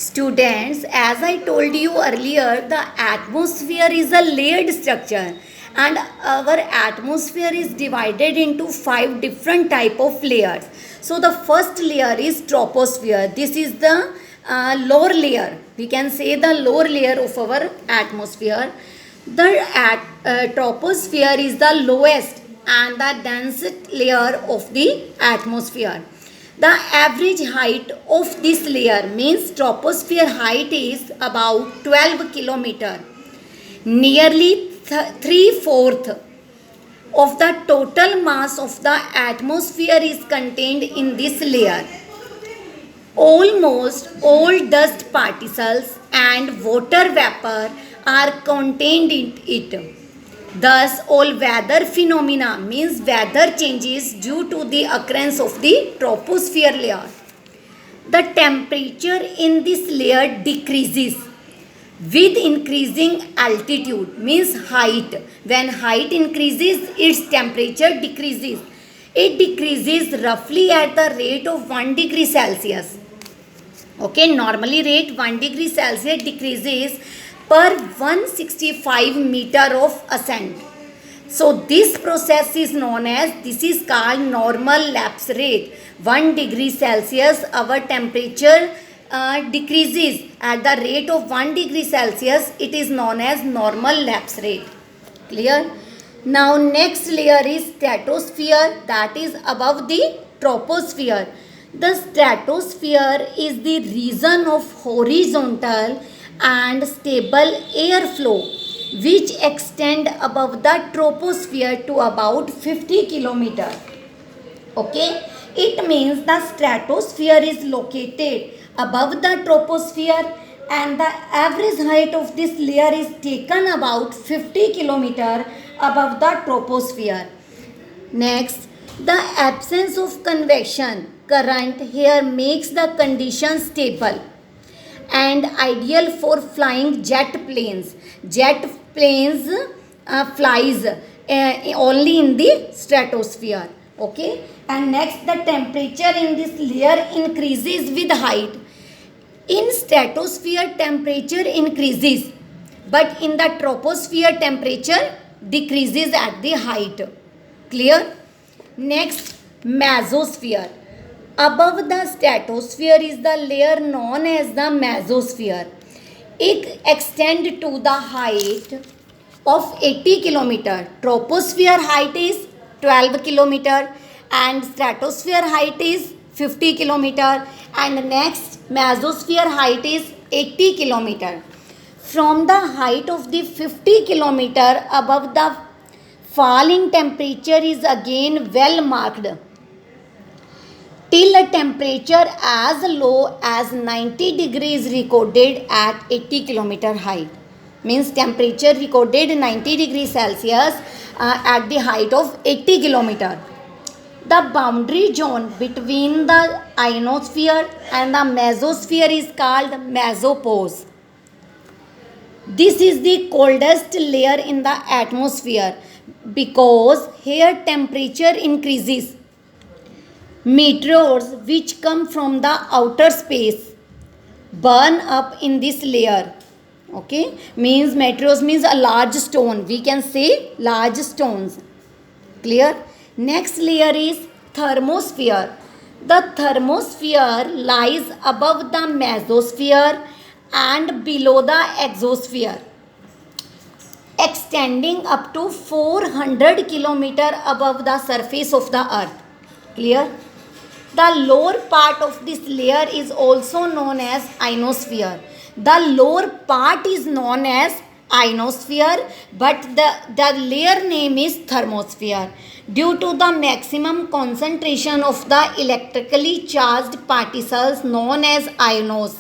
Students, as I told you earlier, the atmosphere is a layered structure and our atmosphere is divided into 5 different type of layers. So the first layer is troposphere. This is the lower layer. We can say the lower layer of our atmosphere. The troposphere is the lowest and the densest layer of the atmosphere. The average height of this layer means troposphere height is about 12 kilometer. Nearly 3/4 of the total mass of the atmosphere is contained in this layer. Almost all dust particles and water vapor are contained in it. Thus, all weather phenomena means weather changes due to the occurrence of the troposphere layer. The temperature in this layer decreases with increasing altitude means height. When height increases, its temperature decreases. It decreases roughly at the rate of 1 degree Celsius. Okay, normally rate 1 degree Celsius decreases per 165 meter of ascent. So this process is known as, this is called normal lapse rate. 1 degree Celsius our temperature decreases at the rate of 1 degree Celsius. It is known as normal lapse rate. Clear? Now next layer is stratosphere, that is above the troposphere. The stratosphere is the region of horizontal and stable airflow which extend above the troposphere to about 50 kilometer. Okay, it means the stratosphere is located above the troposphere and the average height of this layer is taken about 50 kilometer above the troposphere. Next, the absence of convection current here makes the condition stable and ideal for flying jet planes. Jet planes flies only in the stratosphere. Okay, and next, the temperature in this layer increases with height. In stratosphere temperature increases, but in the troposphere temperature decreases at the height. Clear? Next, mesosphere. Above the stratosphere is the layer known as the mesosphere. It extends to the height of 80 kilometer. Troposphere height is 12 kilometer and stratosphere height is 50 kilometer, and next mesosphere height is 80 kilometer. From the height of the 50 kilometer above, the falling temperature is again well marked till a temperature as low as 90 degrees recorded at 80 kilometer height. Means temperature recorded 90 degrees Celsius at the height of 80 kilometer. The boundary zone between the ionosphere and the mesosphere is called mesopause. This is the coldest layer in the atmosphere because here temperature increases. Meteors which come from the outer space burn up in this layer. Okay, means meteors means a large stone. We can say large stones. Clear? Next layer is thermosphere. The thermosphere lies above the mesosphere and below the exosphere, extending up to 400 kilometer above the surface of the earth. Clear? The lower part of this layer is also known as ionosphere. The lower part is known as ionosphere, but the layer name is thermosphere due to the maximum concentration of the electrically charged particles known as ions,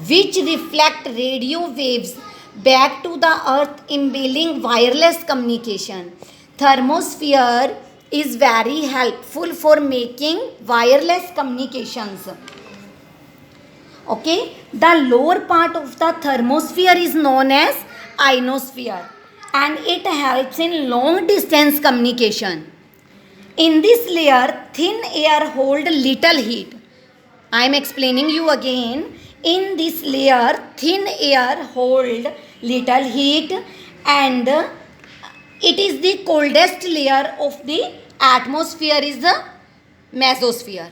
which reflect radio waves back to the earth, enabling wireless communication. Thermosphere is very helpful for making wireless communications. Okay, the lower part of the thermosphere is known as ionosphere and it helps in long distance communication. In this layer, thin air hold little heat. I am explaining you again. In this layer, thin air hold little heat, and it is the coldest layer of the atmosphere is the mesosphere.